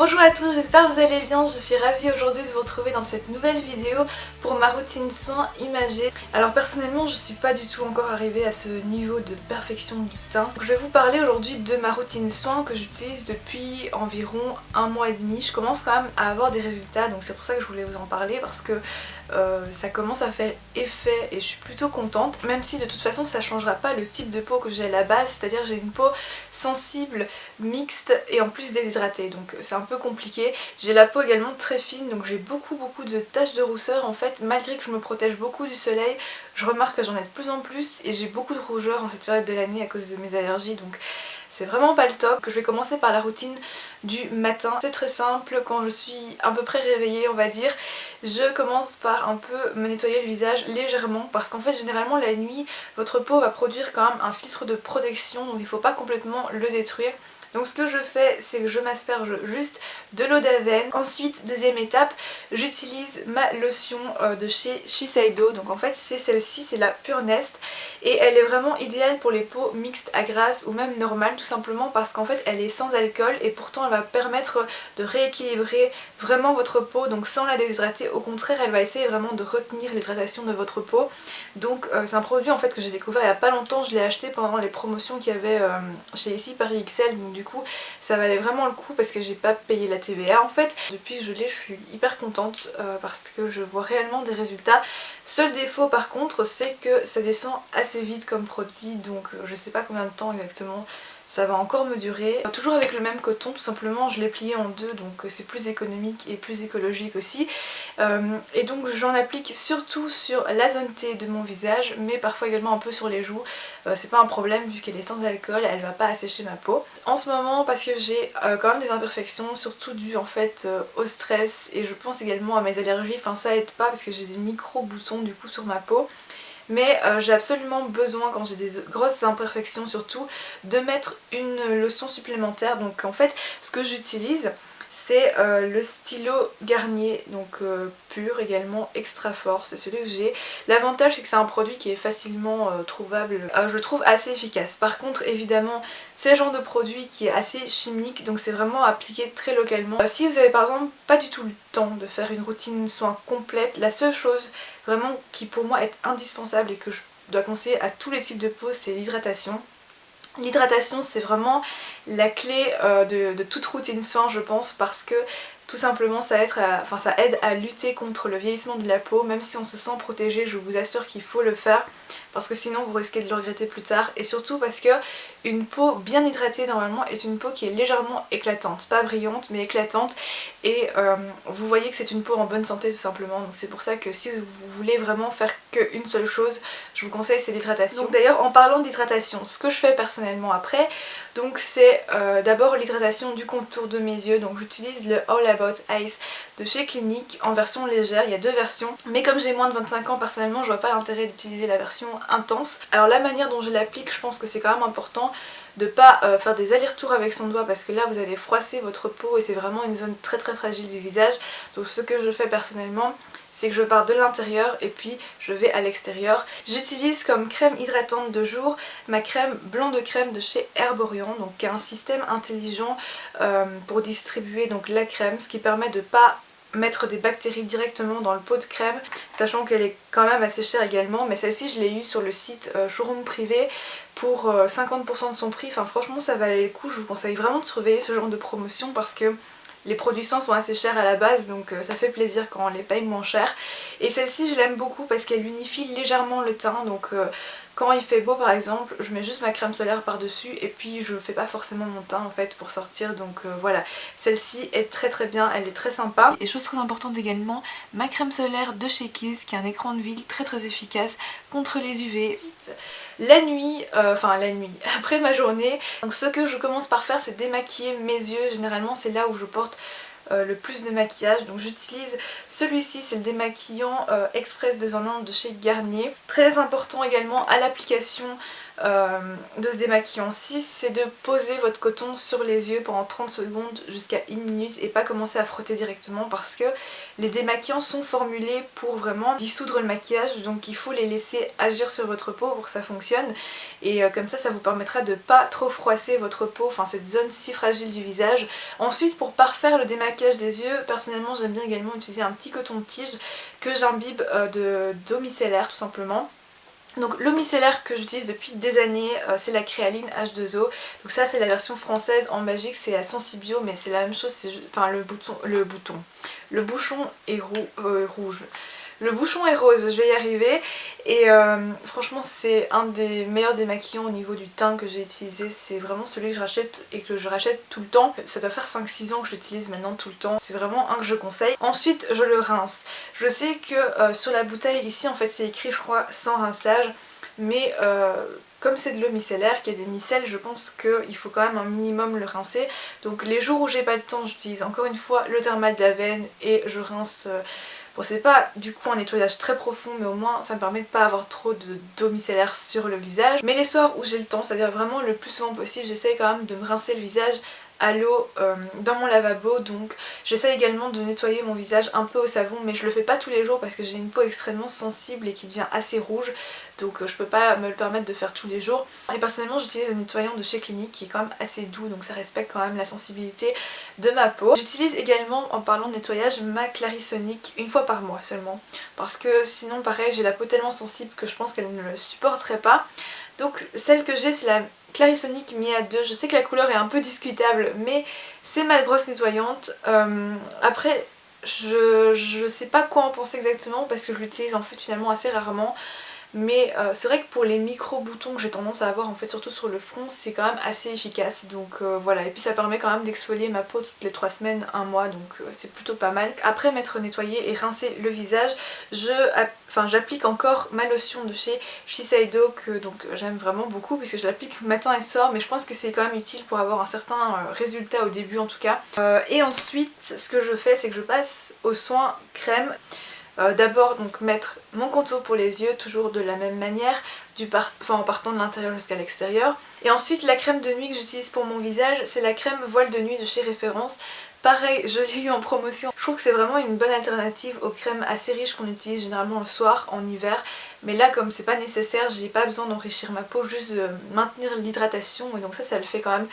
Bonjour à tous, j'espère que vous allez bien. Je suis ravie aujourd'hui de vous retrouver dans cette nouvelle vidéo pour ma routine soin imagée. Alors personnellement, je suis pas du tout encore arrivée à ce niveau de perfection du teint. Donc, je vais vous parler aujourd'hui de ma routine soin que j'utilise depuis environ un mois et demi. Je commence quand même à avoir des résultats, donc c'est pour ça que je voulais vous en parler parce que ça commence à faire effet et je suis plutôt contente, même si de toute façon ça changera pas le type de peau que j'ai à la base, c'est-à-dire j'ai une peau sensible, mixte et en plus déshydratée, donc c'est un peu compliqué. J'ai la peau également très fine, donc j'ai beaucoup de taches de rousseur en fait. Malgré que je me protège beaucoup du soleil, je remarque que j'en ai de plus en plus et j'ai beaucoup de rougeur en cette période de l'année à cause de mes allergies, donc c'est vraiment pas le top. Je vais commencer par la routine du matin. C'est très simple, quand je suis à peu près réveillée on va dire, je commence par un peu me nettoyer le visage légèrement parce qu'en fait généralement la nuit votre peau va produire quand même un filtre de protection, donc il faut pas complètement le détruire. Donc ce que je fais, c'est que je m'asperge juste de l'eau d'Aven. Ensuite, deuxième étape, j'utilise ma lotion de chez Shiseido. Donc en fait c'est celle-ci, c'est la Pure Nest. Et elle est vraiment idéale pour les peaux mixtes à grasse ou même normales, tout simplement parce qu'en fait elle est sans alcool et pourtant elle va permettre de rééquilibrer vraiment votre peau, donc sans la déshydrater. Au contraire, elle va essayer vraiment de retenir l'hydratation de votre peau. Donc c'est un produit en fait que j'ai découvert il y a pas longtemps. Je l'ai acheté pendant les promotions qu'il y avait chez ici Paris XL, donc du coup ça valait vraiment le coup parce que j'ai pas payé la TVA en fait. Depuis que je l'ai, je suis hyper contente parce que je vois réellement des résultats. Seul défaut par contre, c'est que ça descend assez vite comme produit, donc je sais pas combien de temps exactement ça va encore me durer. Toujours avec le même coton, tout simplement, je l'ai plié en deux, donc c'est plus économique et plus écologique aussi. Et donc j'en applique surtout sur la zone T de mon visage, mais parfois également un peu sur les joues. C'est pas un problème vu qu'elle est sans alcool, elle va pas assécher ma peau. En ce moment, parce que j'ai quand même des imperfections, surtout dues en fait au stress, et je pense également à mes allergies, enfin ça aide pas parce que j'ai des micro boutons du coup sur ma peau. Mais j'ai absolument besoin, quand j'ai des grosses imperfections surtout, de mettre une lotion supplémentaire. Donc en fait ce que j'utilise c'est le stylo Garnier, donc pur également, extra fort, c'est celui que j'ai. L'avantage c'est que c'est un produit qui est facilement trouvable, je le trouve assez efficace. Par contre évidemment c'est le genre de produit qui est assez chimique, donc c'est vraiment appliqué très localement. Si vous avez par exemple pas du tout le temps de faire une routine soin complète, la seule chose vraiment qui pour moi est indispensable et que je dois conseiller à tous les types de peau, c'est l'hydratation. L'hydratation c'est vraiment la clé de toute routine soin je pense, parce que tout simplement ça aide à lutter contre le vieillissement de la peau. Même si on se sent protégé, je vous assure qu'il faut le faire parce que sinon vous risquez de le regretter plus tard, et surtout parce que une peau bien hydratée normalement est une peau qui est légèrement éclatante, pas brillante mais éclatante, et vous voyez que c'est une peau en bonne santé tout simplement. Donc c'est pour ça que si vous voulez vraiment faire qu'une seule chose, je vous conseille c'est l'hydratation. Donc d'ailleurs en parlant d'hydratation, ce que je fais personnellement après, donc c'est d'abord l'hydratation du contour de mes yeux. Donc j'utilise le All About Ice de chez Clinique en version légère, il y a deux versions, mais comme j'ai moins de 25 ans personnellement je vois pas l'intérêt d'utiliser la version intense. Alors la manière dont je l'applique, je pense que c'est quand même important de pas faire des allers-retours avec son doigt parce que là vous allez froisser votre peau et c'est vraiment une zone très fragile du visage. Donc ce que je fais personnellement, c'est que je pars de l'intérieur et puis je vais à l'extérieur. J'utilise comme crème hydratante de jour ma crème blanc de crème de chez Herborian, donc qui a un système intelligent pour distribuer donc la crème, ce qui permet de pas mettre des bactéries directement dans le pot de crème, sachant qu'elle est quand même assez chère également, mais celle-ci je l'ai eue sur le site Showroom Privé pour 50% de son prix. Enfin franchement ça valait le coup, je vous conseille vraiment de surveiller ce genre de promotion parce que les produits soins sont assez chers à la base, donc ça fait plaisir quand on les paye moins cher. Et celle-ci je l'aime beaucoup parce qu'elle unifie légèrement le teint, donc quand il fait beau par exemple, je mets juste ma crème solaire par dessus et puis je fais pas forcément mon teint en fait pour sortir, donc voilà. Celle-ci est très bien, elle est très sympa. Et chose très importante également, ma crème solaire de chez Kiss qui a un écran de ville très efficace contre les UV. La nuit, après ma journée, donc ce que je commence par faire c'est démaquiller mes yeux. Généralement c'est là où je porte le plus de maquillage, donc j'utilise celui-ci, c'est le démaquillant Express 2 en 1 de chez Garnier. Très important également à l'application de ce démaquillant-ci, c'est de poser votre coton sur les yeux pendant 30 secondes jusqu'à 1 minute et pas commencer à frotter directement parce que les démaquillants sont formulés pour vraiment dissoudre le maquillage, donc il faut les laisser agir sur votre peau pour que ça fonctionne et comme ça vous permettra de pas trop froisser votre peau, enfin cette zone si fragile du visage. Ensuite, pour parfaire le démaquillage des yeux, personnellement j'aime bien également utiliser un petit coton de tige que j'imbibe d'eau micellaire tout simplement. Donc l'eau micellaire que j'utilise depuis des années, c'est la Créaline H2O. Donc ça c'est la version française en magique, c'est la Sensibio, mais c'est la même chose, enfin le bouchon est rouge. Le bouchon est rose, je vais y arriver. Et franchement c'est un des meilleurs démaquillants au niveau du teint que j'ai utilisé. C'est vraiment celui que je rachète et que je rachète tout le temps. Ça doit faire 5-6 ans que je l'utilise maintenant tout le temps. C'est vraiment un que je conseille. Ensuite je le rince. Je sais que sur la bouteille ici en fait c'est écrit je crois sans rinçage. Mais comme c'est de l'eau micellaire, qu'il y a des micelles, je pense qu'il faut quand même un minimum le rincer. Donc les jours où j'ai pas le temps, j'utilise encore une fois le thermal d'Aven et je rince. Bon, c'est pas du coup un nettoyage très profond, mais au moins ça me permet de pas avoir trop d'eau micellaire sur le visage. Mais les soirs où j'ai le temps, c'est-à-dire vraiment le plus souvent possible, j'essaye quand même de me rincer le visage à l'eau dans mon lavabo. Donc j'essaie également de nettoyer mon visage un peu au savon, mais je le fais pas tous les jours parce que j'ai une peau extrêmement sensible et qui devient assez rouge, donc je peux pas me le permettre de faire tous les jours. Et personnellement j'utilise un nettoyant de chez Clinique qui est quand même assez doux, donc ça respecte quand même la sensibilité de ma peau. J'utilise également, en parlant de nettoyage, ma Clarisonic une fois par mois seulement, parce que sinon pareil j'ai la peau tellement sensible que je pense qu'elle ne le supporterait pas. Donc celle que j'ai c'est la Clarisonic Mia 2, je sais que la couleur est un peu discutable mais c'est ma brosse nettoyante. Après je sais pas quoi en penser exactement parce que je l'utilise en fait finalement assez rarement. Mais c'est vrai que pour les micro boutons que j'ai tendance à avoir en fait surtout sur le front, c'est quand même assez efficace, donc voilà. Et puis ça permet quand même d'exfolier ma peau toutes les 3 semaines, 1 mois, donc c'est plutôt pas mal. Après m'être nettoyé et rincé le visage, j'applique encore ma lotion de chez Shiseido que donc j'aime vraiment beaucoup puisque je l'applique matin et soir, mais je pense que c'est quand même utile pour avoir un certain résultat au début en tout cas. Et ensuite ce que je fais c'est que je passe au soin crème. D'abord donc mettre mon contour pour les yeux toujours de la même manière, en partant de l'intérieur jusqu'à l'extérieur. Et ensuite la crème de nuit que j'utilise pour mon visage, c'est la crème voile de nuit de chez Référence. Pareil, je l'ai eu en promotion. Je trouve que c'est vraiment une bonne alternative aux crèmes assez riches qu'on utilise généralement le soir en hiver. Mais là comme c'est pas nécessaire, j'ai pas besoin d'enrichir ma peau, juste de maintenir l'hydratation, et donc ça le fait quand même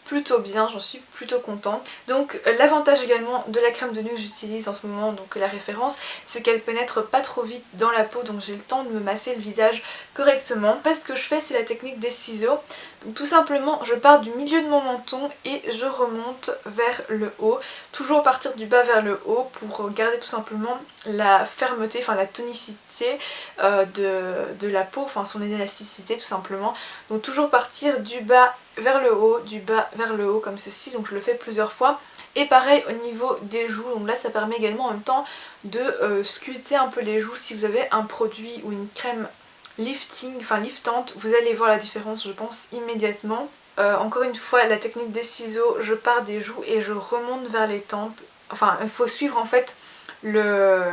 plutôt bien, j'en suis plutôt contente. Donc l'avantage également de la crème de nuit que j'utilise en ce moment, donc la Référence, c'est qu'elle pénètre pas trop vite dans la peau, donc j'ai le temps de me masser le visage correctement. En fait ce que je fais c'est la technique des ciseaux. Donc tout simplement je pars du milieu de mon menton et je remonte vers le haut, toujours partir du bas vers le haut pour garder tout simplement la fermeté, enfin la tonicité de la peau, enfin son élasticité tout simplement. Donc toujours partir du bas vers le haut, du bas vers le haut comme ceci, donc je le fais plusieurs fois. Et pareil au niveau des joues, donc là ça permet également en même temps de sculpter un peu les joues. Si vous avez un produit ou une crème liftante, vous allez voir la différence je pense immédiatement. Encore une fois la technique des ciseaux, je pars des joues et je remonte vers les tempes. Enfin il faut suivre en fait le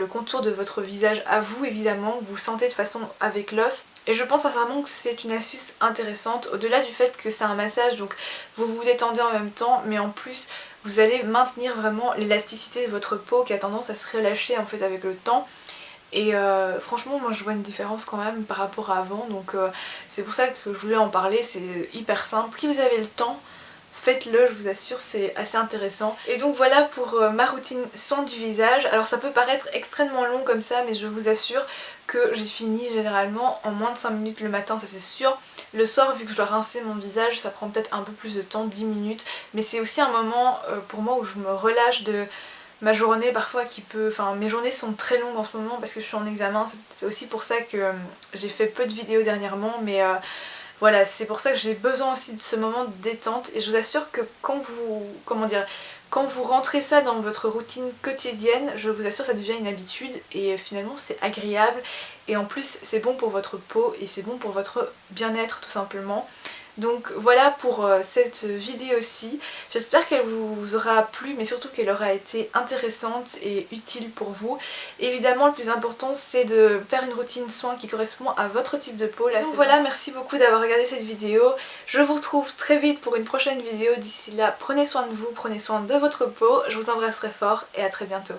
contour de votre visage à vous évidemment, vous sentez de façon avec l'os. Et je pense sincèrement que c'est une astuce intéressante, au-delà du fait que c'est un massage, donc vous vous détendez en même temps, mais en plus vous allez maintenir vraiment l'élasticité de votre peau qui a tendance à se relâcher en fait avec le temps. Et franchement moi je vois une différence quand même par rapport à avant, donc c'est pour ça que je voulais en parler, c'est hyper simple. Si vous avez le temps, faites-le, je vous assure, c'est assez intéressant. Et donc voilà pour ma routine soin du visage. Alors ça peut paraître extrêmement long comme ça, mais je vous assure que j'ai fini généralement en moins de 5 minutes le matin, ça c'est sûr. Le soir, vu que je dois rincer mon visage, ça prend peut-être un peu plus de temps, 10 minutes. Mais c'est aussi un moment pour moi où je me relâche de ma journée parfois qui peut... Enfin mes journées sont très longues en ce moment parce que je suis en examen. C'est aussi pour ça que j'ai fait peu de vidéos dernièrement, mais... Voilà, c'est pour ça que j'ai besoin aussi de ce moment de détente et je vous assure que quand vous rentrez ça dans votre routine quotidienne, je vous assure ça devient une habitude et finalement c'est agréable et en plus c'est bon pour votre peau et c'est bon pour votre bien-être tout simplement. Donc voilà pour cette vidéo-ci. J'espère qu'elle vous aura plu mais surtout qu'elle aura été intéressante et utile pour vous. Évidemment le plus important c'est de faire une routine soin qui correspond à votre type de peau. Donc voilà, merci beaucoup d'avoir regardé cette vidéo. Je vous retrouve très vite pour une prochaine vidéo. D'ici là, prenez soin de vous, prenez soin de votre peau. Je vous embrasse très fort et à très bientôt.